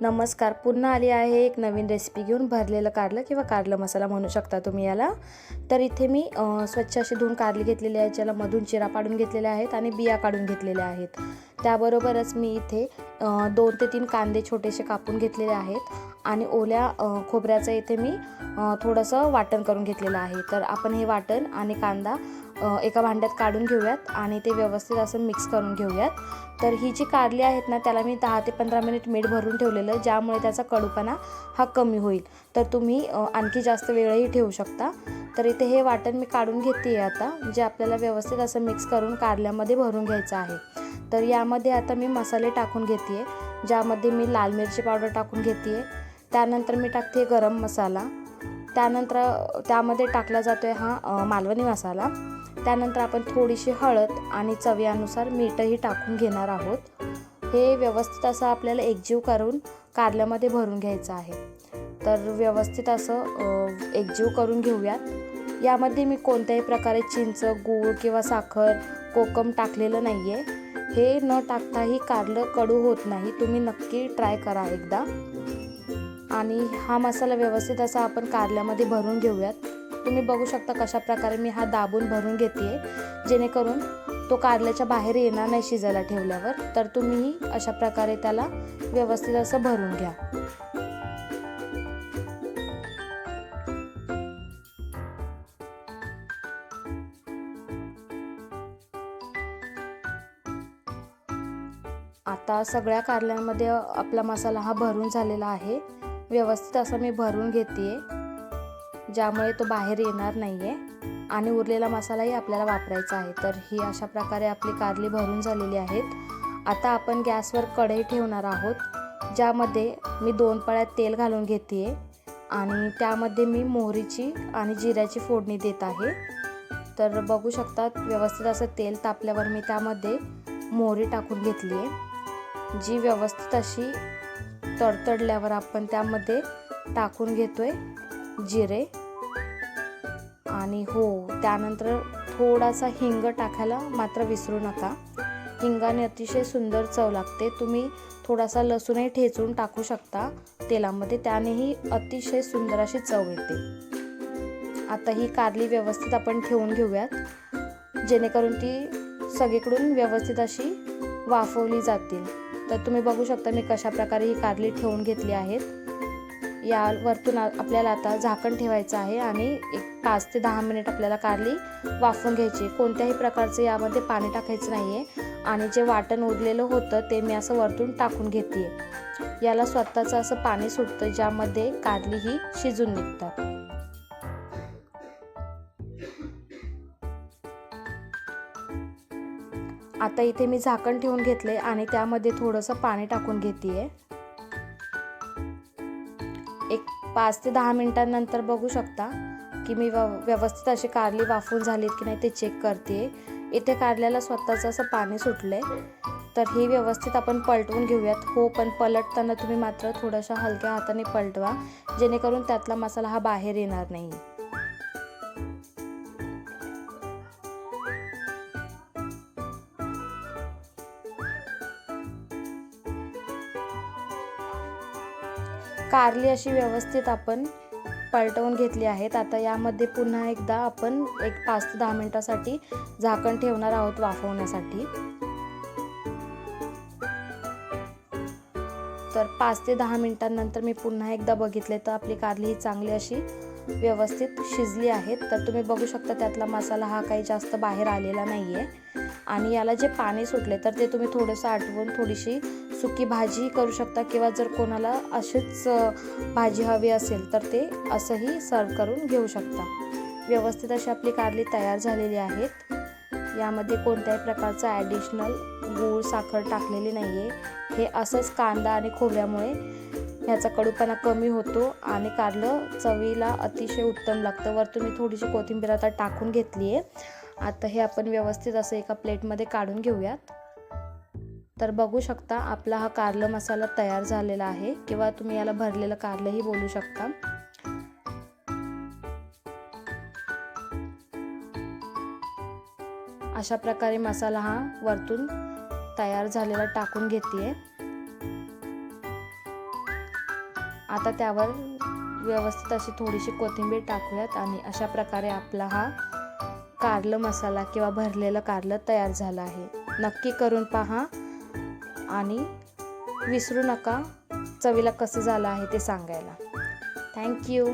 नमस्कार, पुन्हा आली आहे एक नवीन रेसिपी घेऊन. भरलेलं कारलं किंवा कारलं मसाला म्हणू शकता तुम्ही याला. तर इथे मी स्वच्छ अशी धुवून कारली घेतलेली आहे, ज्याला मधून चिरा पाडून घेतलेल्या आहेत आणि बिया काढून घेतलेल्या आहेत. त्याबरोबरच मी इथे 2 ते 3 कांदे छोटेसे कापून घेतलेले आहेत आणि ओल्या खोबऱ्याचं इथे मी थोडंसं वाटण करून घेतलेलं आहे. तर आपण हे वाटण आणि कांदा एका भांड्यात काढून घेऊयात आणि ते व्यवस्थित असं मिक्स करून घेऊयात. तर ही जी कारली आहेत ना, त्याला मी 10 ते 15 मिनिट मीठ भरून ठेवलेलं, ज्यामुळे त्याचा कडूपणा हा कमी होईल. तर तुम्ही आणखी जास्त वेळही ठेवू शकता. तर इथे हे वाटण मी काढून घेते आता, जे आपल्याला व्यवस्थित असं मिक्स करून कारल्यामध्ये भरून घ्यायचं आहे. तर यामध्ये आता मी मसाले टाकून घेते आहे, ज्यामध्ये मी लाल मिरची पावडर टाकून घेते आहे. त्यानंतर मी टाकते गरम मसाला. त्यानंतर त्यामध्ये टाकला जातो आहे हा मालवणी मसाला. त्यानंतर आपण थोडीशी हळद आणि चवीनुसार मीठही टाकून घेणार आहोत. हे व्यवस्थित असं आपल्याला एकजीव करून कारल्यामध्ये भरून घ्यायचं आहे. तर व्यवस्थित असं एकजीव करून घेऊयात. यामध्ये मी कोणत्याही प्रकारे चिंच, गूळ किंवा साखर, कोकम टाकलेलं नाही आहे. हे न टाकताही कारलं कडू होत नाही. तुम्ही नक्की ट्राय करा एकदा. आणि हा मसाला व्यवस्थित असा आपण कारल्यामध्ये भरून घेऊयात. तुम्ही बघू शकता कशा प्रकारे मी हा दाबून भरून घेते आहे, जेणेकरून तो कारल्याच्या बाहेर येणार नाही शिजायला ठेवल्यावर. तर तुम्हीही अशा प्रकारे त्याला व्यवस्थित असं भरून घ्या. आता सगळ्या कारल्यांमध्ये आपला मसाला हा भरून झालेला आहे. व्यवस्थित असं मी भरून घेते आहे, ज्यामुळे तो बाहेर येणार नाही आहे आणि उरलेला मसालाही आपल्याला वापरायचा आहे. तर ही अशा प्रकारे आपली कारली भरून झालेली आहेत. आता आपण गॅसवर कढई ठेवणार आहोत, ज्यामध्ये मी 2 पळ्या तेल घालून घेते आहे आणि त्यामध्ये मी मोहरीची आणि जिऱ्याची फोडणी देत आहे. तर बघू शकता व्यवस्थित असं तेल तापल्यावर मी त्यामध्ये मोहरी टाकून घेतली आहे, जी व्यवस्थित अशी तडतडल्यावर आपण त्यामध्ये टाकून घेतोय जिरे. आणि त्यानंतर थोडासा हिंग टाकायला मात्र विसरू नका. हिंगाने अतिशय सुंदर चव लागते. तुम्ही थोडासा लसूणही ठेचून टाकू शकता तेलामध्ये, त्यानेही अतिशय सुंदर अशी चव येते. आता ही कारली व्यवस्थित आपण ठेवून घेऊयात, जेणेकरून ती सगळीकडून व्यवस्थित अशी वाफवली जातील. तर तुम्ही बघू शकता मी कशा प्रकारे ही कारली ठेवून घेतली आहेत. यावरतून आपल्याला आता झाकण ठेवायचं आहे आणि एक 5 ते 10 मिनिट आपल्याला कारली वाफवून घ्यायची. कोणत्याही प्रकारचं यामध्ये पाणी टाकायचं नाही आहे. आणि जे वाटण उरलेलं होतं ते मी असं वरतून टाकून घेते आहे. याला स्वतःचं असं पाणी सुटतं, ज्यामध्ये कारली ही शिजून निघतात. आता इथे मी झाकण ठेवून घेतले आणि त्यामध्ये थोडंसं पाणी टाकून घेते आहे. एक 5 ते 10 मिनिटांनंतर बघू शकता की मी व्यवस्थित अशी कारली वाफवून झालीत की नाही ते चेक करते. इथे कारल्याला स्वतःचं असं पाणी सुटलं आहे. तर ही व्यवस्थित आपण पलटवून घेऊयात. पण पलटताना तुम्ही मात्र थोड्याशा हलक्या हाताने पलटवा, जेणेकरून त्यातला मसाला हा बाहेर येणार नाही. कारली अशी व्यवस्थित आपण पलटवून घेतली आहेत. आता यामध्ये पुन्हा एकदा आपण एक 5 ते 10 मिनिटासाठी झाकण ठेवणार आहोत वाफवण्यासाठी. तर 5 ते 10 मिनिटांनंतर मी पुन्हा एकदा बघितले तर आपली कारली ही चांगली अशी व्यवस्थित शिजली आहेत. तर तुम्ही बघू शकता त्यातला मसाला हा काही जास्त बाहेर आलेला नाही आहे. आणि याला जे पाणी सुटले तर ते तुम्ही थोडंसं आटवून थोडीशी सुकी भाजी करू शकता, किंवा जर कोणाला अशीच भाजी हवी असेल तर ते असंही सर्व करून घेऊ शकता. व्यवस्थित अशी आपली कारली तयार झालेली आहेत. यामध्ये कोणत्याही प्रकारचं ॲडिशनल गूळ, साखर टाकलेली नाही आहे. हे असंच कांदा आणि खोबऱ्यामुळे ह्याचा कडूपणा कमी होतो आणि कारलं चवीला अतिशय उत्तम लागतं. वरतून मी थोडीशी कोथिंबीर आता टाकून घेतली आहे. आता हे आपण व्यवस्थित असं एका प्लेटमध्ये काढून घेऊयात. तर बघू शकता आपला हा कारलं मसाला तयार झालेला आहे, किंवा तुम्ही याला भरलेलं कारलंही बोलू शकता. अशा प्रकारे मसाला हा वरतून तयार झालेला टाकून घेते. आता त्यावर व्यवस्थित अशी थोडीशी कोथिंबीर टाकूयात आणि अशा प्रकारे आपला हा कारलं मसाला किंवा भरलेलं कारलं तयार झालं आहे. नक्की करून पहा आणि विसरू नका चवीला कसं झालं आहे ते सांगायला. थँक्यू.